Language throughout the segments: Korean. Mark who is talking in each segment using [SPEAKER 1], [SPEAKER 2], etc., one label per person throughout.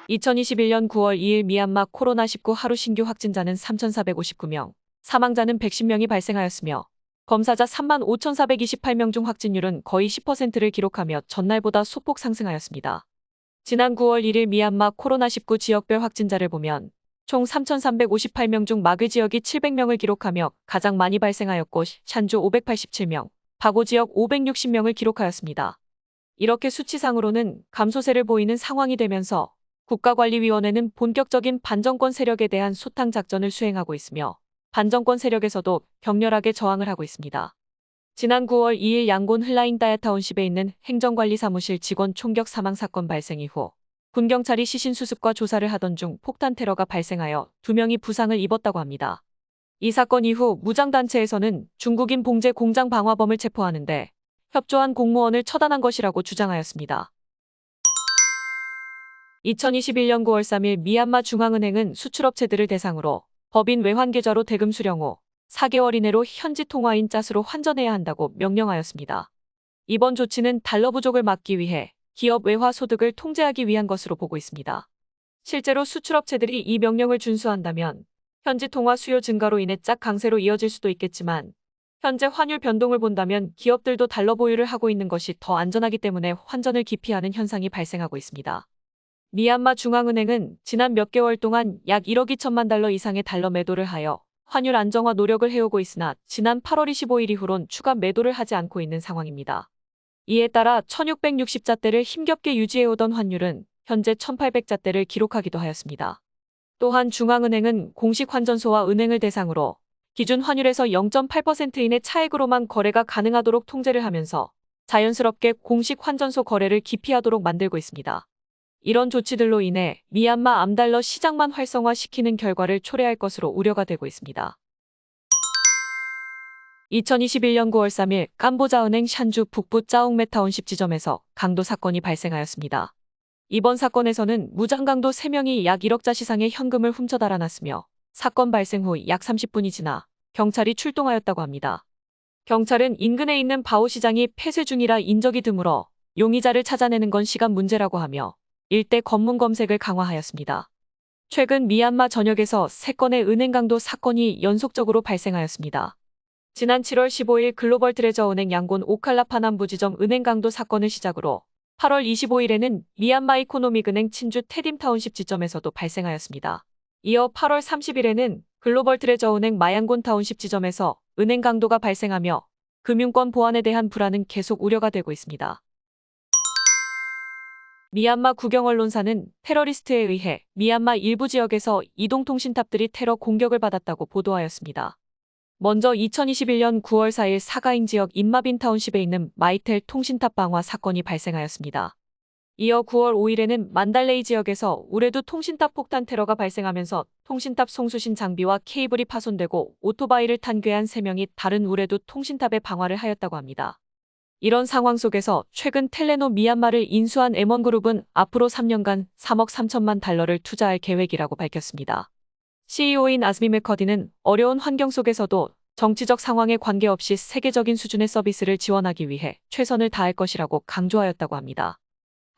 [SPEAKER 1] 2021년 9월 2일 미얀마 코로나19 하루 신규 확진자는 3,459명, 사망자는 110명이 발생하였으며 검사자 35,428명 중 확진율은 거의 10%를 기록하며 전날보다 소폭 상승하였습니다. 지난 9월 1일 미얀마 코로나19 지역별 확진자를 보면 총 3,358명 중 마그 지역이 700명을 기록하며 가장 많이 발생하였고 샨주 587명, 바고 지역 560명을 기록하였습니다. 이렇게 수치상으로는 감소세를 보이는 상황이 되면서 국가관리위원회는 본격적인 반정권 세력에 대한 소탕 작전을 수행하고 있으며 반정권 세력에서도 격렬하게 저항을 하고 있습니다. 지난 9월 2일 양곤 흘라잉다야 타운십에 있는 행정관리사무실 직원 총격 사망 사건 발생 이후 군경찰이 시신 수습과 조사를 하던 중 폭탄 테러가 발생하여 2명이 부상을 입었다고 합니다. 이 사건 이후 무장단체에서는 중국인 봉제 공장 방화범을 체포하는데 협조한 공무원을 처단한 것이라고 주장하였습니다. 2021년 9월 3일 미얀마 중앙은행은 수출업체들을 대상으로 법인 외환계좌로 대금 수령 후 4개월 이내로 현지 통화인 짜스로 환전해야 한다고 명령하였습니다. 이번 조치는 달러 부족을 막기 위해 기업 외화 소득을 통제하기 위한 것으로 보고 있습니다. 실제로 수출업체들이 이 명령을 준수한다면 현지 통화 수요 증가로 인해 짝 강세로 이어질 수도 있겠지만 현재 환율 변동을 본다면 기업들도 달러 보유를 하고 있는 것이 더 안전하기 때문에 환전을 기피하는 현상이 발생하고 있습니다. 미얀마 중앙은행은 지난 몇 개월 동안 약 1억 2천만 달러 이상의 달러 매도를 하여 환율 안정화 노력을 해오고 있으나 지난 8월 25일 이후론 추가 매도를 하지 않고 있는 상황입니다. 이에 따라 1660자대를 힘겹게 유지해오던 환율은 현재 1800자대를 기록하기도 하였습니다. 또한 중앙은행은 공식 환전소와 은행을 대상으로 기준 환율에서 0.8% 이내 차액으로만 거래가 가능하도록 통제를 하면서 자연스럽게 공식 환전소 거래를 기피하도록 만들고 있습니다. 이런 조치들로 인해 미얀마 암달러 시장만 활성화시키는 결과를 초래할 것으로 우려가 되고 있습니다. 2021년 9월 3일 캄보자은행 샨주 북부 짜옥메타운십 지점에서 강도 사건이 발생하였습니다. 이번 사건에서는 무장강도 3명이 약 1억자 시상의 현금을 훔쳐 달아났으며 사건 발생 후 약 30분이 지나 경찰이 출동하였다고 합니다. 경찰은 인근에 있는 바오시장이 폐쇄 중이라 인적이 드물어 용의자를 찾아내는 건 시간 문제라고 하며 일대 검문 검색을 강화하였습니다. 최근 미얀마 전역에서 3건의 은행 강도 사건이 연속적으로 발생하였습니다. 지난 7월 15일 글로벌 트레저 은행 양곤 오칼라파남부 지점 은행 강도 사건을 시작으로 8월 25일에는 미얀마 이코노믹은행 친주 테딤타운십 지점에서도 발생하였습니다. 이어 8월 30일에는 글로벌 트레저 은행 마양곤 타운십 지점에서 은행 강도가 발생하며 금융권 보안에 대한 불안은 계속 우려가 되고 있습니다. 미얀마 국영언론사는 테러리스트에 의해 미얀마 일부 지역에서 이동통신탑들이 테러 공격을 받았다고 보도하였습니다. 먼저 2021년 9월 4일 사가잉 지역 인마빈 타운십에 있는 마이텔 통신탑 방화 사건이 발생하였습니다. 이어 9월 5일에는 만달레이 지역에서 우레두 통신탑 폭탄 테러가 발생하면서 통신탑 송수신 장비와 케이블이 파손되고 오토바이를 탄 괴한 3명이 다른 우레두 통신탑에 방화를 하였다고 합니다. 이런 상황 속에서 최근 텔레노 미얀마를 인수한 M1그룹은 앞으로 3년간 3억 3천만 달러를 투자할 계획이라고 밝혔습니다. CEO인 아즈미 메커디는 어려운 환경 속에서도 정치적 상황에 관계없이 세계적인 수준의 서비스를 지원하기 위해 최선을 다할 것이라고 강조하였다고 합니다.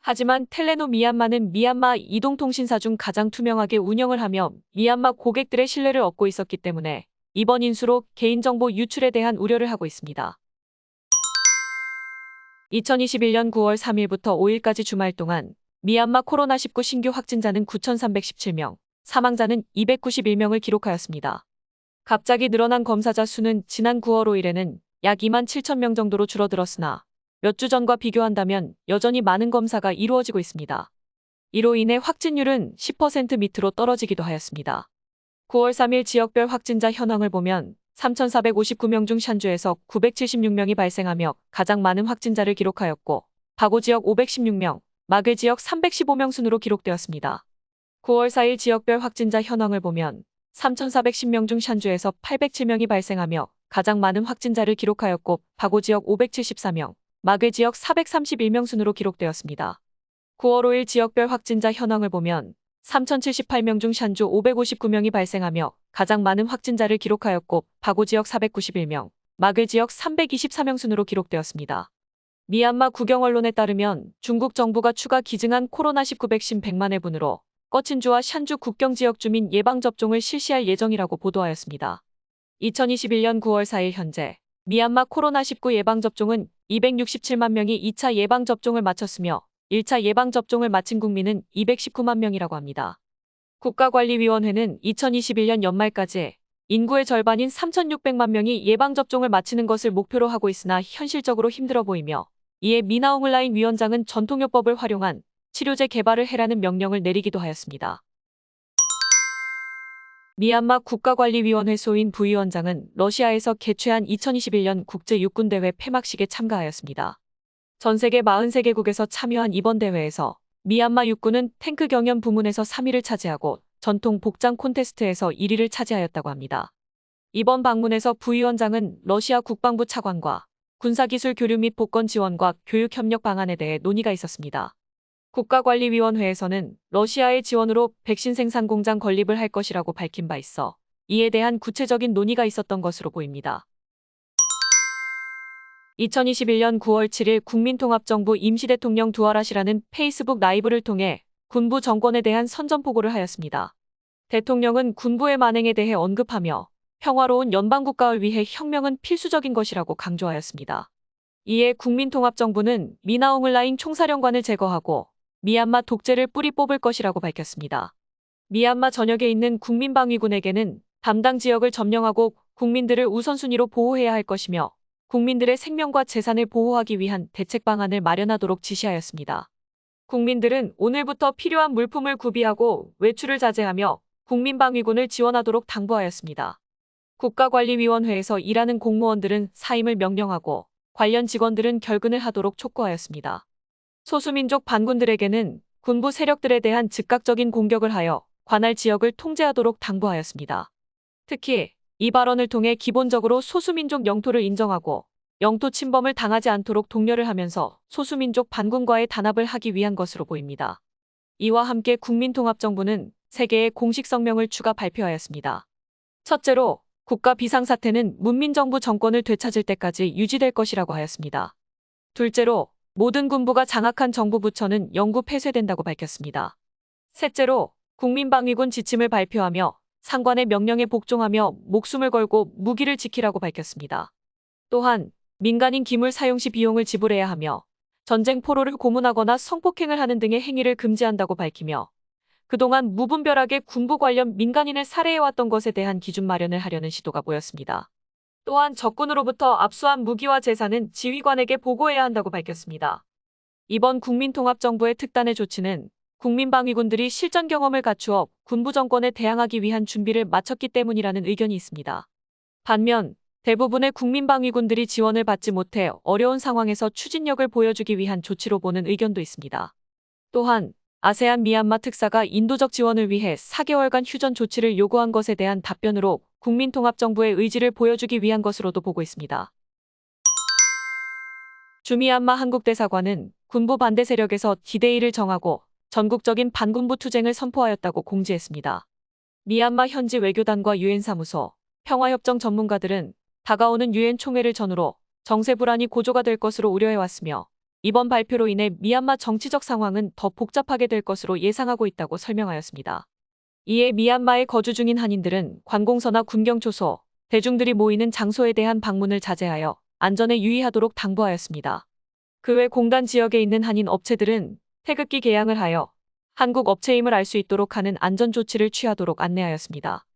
[SPEAKER 1] 하지만 텔레노 미얀마는 미얀마 이동통신사 중 가장 투명하게 운영을 하며 미얀마 고객들의 신뢰를 얻고 있었기 때문에 이번 인수로 개인정보 유출에 대한 우려를 하고 있습니다. 2021년 9월 3일부터 5일까지 주말 동안 미얀마 코로나19 신규 확진자는 9,317명, 사망자는 291명을 기록하였습니다. 갑자기 늘어난 검사자 수는 지난 9월 5일에는 약 2만 7천 명 정도로 줄어들었으나 몇 주 전과 비교한다면 여전히 많은 검사가 이루어지고 있습니다. 이로 인해 확진율은 10% 밑으로 떨어지기도 하였습니다. 9월 3일 지역별 확진자 현황을 보면 3,459명 중 샨주에서 976명이 발생하며 가장 많은 확진자를 기록하였고 바고 지역 516명, 마그 지역 315명 순으로 기록되었습니다. 9월 4일 지역별 확진자 현황을 보면 3,410명 중 샨주에서 807명이 발생하며 가장 많은 확진자를 기록하였고 바고 지역 574명, 마그 지역 431명 순으로 기록되었습니다. 9월 5일 지역별 확진자 현황을 보면 3,078명 중 샨주 559명이 발생하며 가장 많은 확진자를 기록하였고 바고 지역 491명, 마그 지역 324명 순으로 기록되었습니다. 미얀마 국영언론에 따르면 중국 정부가 추가 기증한 코로나19 백신 100만 회분으로 꺼친주와 샨주 국경 지역 주민 예방접종을 실시할 예정이라고 보도하였습니다. 2021년 9월 4일 현재 미얀마 코로나19 예방접종은 267만 명이 2차 예방접종을 마쳤으며 1차 예방접종을 마친 국민은 219만 명이라고 합니다. 국가관리위원회는 2021년 연말까지 인구의 절반인 3,600만 명이 예방접종을 마치는 것을 목표로 하고 있으나 현실적으로 힘들어 보이며 이에 미나옹을라인 위원장은 전통요법을 활용한 치료제 개발을 해라는 명령을 내리기도 하였습니다. 미얀마 국가관리위원회 소인 부위원장은 러시아에서 개최한 2021년 국제육군대회 폐막식에 참가하였습니다. 전 세계 43개국에서 참여한 이번 대회에서 미얀마 육군은 탱크 경연 부문에서 3위를 차지하고 전통 복장 콘테스트에서 1위를 차지하였다고 합니다. 이번 방문에서 부위원장은 러시아 국방부 차관과 군사기술 교류 및 복권 지원과 교육 협력 방안에 대해 논의가 있었습니다. 국가관리위원회에서는 러시아의 지원으로 백신 생산 공장 건립을 할 것이라고 밝힌 바 있어 이에 대한 구체적인 논의가 있었던 것으로 보입니다. 2021년 9월 7일 국민통합정부 임시대통령 두아라시라는 페이스북 라이브를 통해 군부 정권에 대한 선전포고를 하였습니다. 대통령은 군부의 만행에 대해 언급하며 평화로운 연방국가를 위해 혁명은 필수적인 것이라고 강조하였습니다. 이에 국민통합정부는 미나옹을라인 총사령관을 제거하고 미얀마 독재를 뿌리 뽑을 것이라고 밝혔습니다. 미얀마 전역에 있는 국민방위군에게는 담당 지역을 점령하고 국민들을 우선순위로 보호해야 할 것이며 국민들의 생명과 재산을 보호하기 위한 대책 방안을 마련하도록 지시하였습니다. 국민들은 오늘부터 필요한 물품을 구비하고 외출을 자제하며 국민방위군을 지원하도록 당부하였습니다. 국가관리위원회에서 일하는 공무원들은 사임을 명령하고 관련 직원들은 결근을 하도록 촉구하였습니다. 소수민족 반군들에게는 군부 세력들에 대한 즉각적인 공격을 하여 관할 지역을 통제하도록 당부하였습니다. 특히 이 발언을 통해 기본적으로 소수민족 영토를 인정하고 영토 침범을 당하지 않도록 독려를 하면서 소수민족 반군과의 단합을 하기 위한 것으로 보입니다. 이와 함께 국민통합정부는 3개의 공식 성명을 추가 발표하였습니다. 첫째로 국가 비상사태는 문민정부 정권을 되찾을 때까지 유지될 것이라고 하였습니다. 둘째로 모든 군부가 장악한 정부 부처는 영구 폐쇄된다고 밝혔습니다. 셋째로 국민방위군 지침을 발표하며 상관의 명령에 복종하며 목숨을 걸고 무기를 지키라고 밝혔습니다. 또한 민간인 기물 사용 시 비용을 지불해야 하며 전쟁 포로를 고문하거나 성폭행을 하는 등의 행위를 금지한다고 밝히며 그동안 무분별하게 군부 관련 민간인을 살해해왔던 것에 대한 기준 마련을 하려는 시도가 보였습니다. 또한 적군으로부터 압수한 무기와 재산은 지휘관에게 보고해야 한다고 밝혔습니다. 이번 국민통합정부의 특단의 조치는 국민방위군들이 실전 경험을 갖추어 군부 정권에 대항하기 위한 준비를 마쳤기 때문이라는 의견이 있습니다. 반면 대부분의 국민방위군들이 지원을 받지 못해 어려운 상황에서 추진력을 보여주기 위한 조치로 보는 의견도 있습니다. 또한 아세안 미얀마 특사가 인도적 지원을 위해 4개월간 휴전 조치를 요구한 것에 대한 답변으로 국민통합정부의 의지를 보여주기 위한 것으로도 보고 있습니다. 주미얀마 한국대사관은 군부 반대 세력에서 D-Day를 정하고 전국적인 반군부 투쟁을 선포하였다고 공지했습니다. 미얀마 현지 외교단과 유엔 사무소, 평화협정 전문가들은 다가오는 유엔 총회를 전후로 정세 불안이 고조가 될 것으로 우려해왔으며 이번 발표로 인해 미얀마 정치적 상황은 더 복잡하게 될 것으로 예상하고 있다고 설명하였습니다. 이에 미얀마에 거주 중인 한인들은 관공서나 군경초소, 대중들이 모이는 장소에 대한 방문을 자제하여 안전에 유의하도록 당부하였습니다. 그 외 공단 지역에 있는 한인 업체들은 태극기 개양을 하여 한국 업체임을 알 수 있도록 하는 안전 조치를 취하도록 안내하였습니다.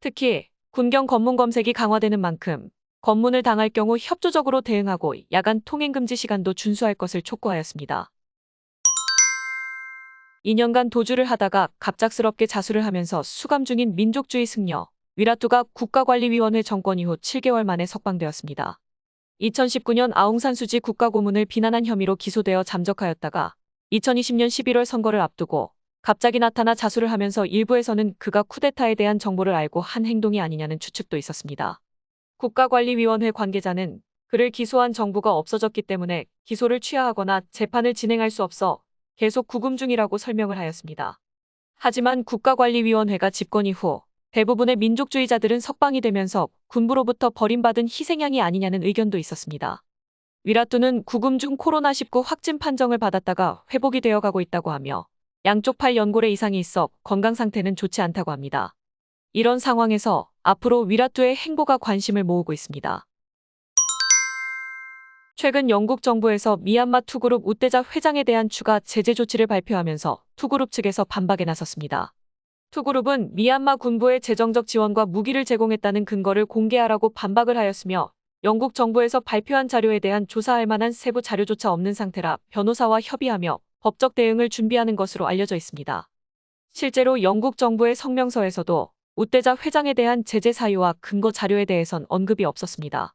[SPEAKER 1] 특히 군경 검문 검색이 강화되는 만큼 검문을 당할 경우 협조적으로 대응하고 야간 통행금지 시간도 준수할 것을 촉구하였습니다. 2년간 도주를 하다가 갑작스럽게 자수를 하면서 수감 중인 민족주의 승려 위라투가 국가관리위원회 정권 이후 7개월 만에 석방되었습니다. 2019년 아웅산 수지 국가고문을 비난한 혐의로 기소되어 잠적하였다가 2020년 11월 선거를 앞두고 갑자기 나타나 자수를 하면서 일부에서는 그가 쿠데타에 대한 정보를 알고 한 행동이 아니냐는 추측도 있었습니다. 국가관리위원회 관계자는 그를 기소한 정부가 없어졌기 때문에 기소를 취하하거나 재판을 진행할 수 없어 계속 구금 중이라고 설명을 하였습니다. 하지만 국가관리위원회가 집권 이후 대부분의 민족주의자들은 석방이 되면서 군부로부터 버림받은 희생양이 아니냐는 의견도 있었습니다. 위라투는 구금 중 코로나19 확진 판정을 받았다가 회복이 되어가고 있다고 하며 양쪽 팔 연골에 이상이 있어 건강 상태는 좋지 않다고 합니다. 이런 상황에서 앞으로 위라투의 행보가 관심을 모으고 있습니다. 최근 영국 정부에서 미얀마 투그룹 우대자 회장에 대한 추가 제재 조치를 발표하면서 투그룹 측에서 반박에 나섰습니다. 투그룹은 미얀마 군부의 재정적 지원과 무기를 제공했다는 근거를 공개하라고 반박을 하였으며 영국 정부에서 발표한 자료에 대한 조사할 만한 세부 자료조차 없는 상태라 변호사와 협의하며 법적 대응을 준비하는 것으로 알려져 있습니다. 실제로 영국 정부의 성명서에서도 우대자 회장에 대한 제재 사유와 근거 자료에 대해선 언급이 없었습니다.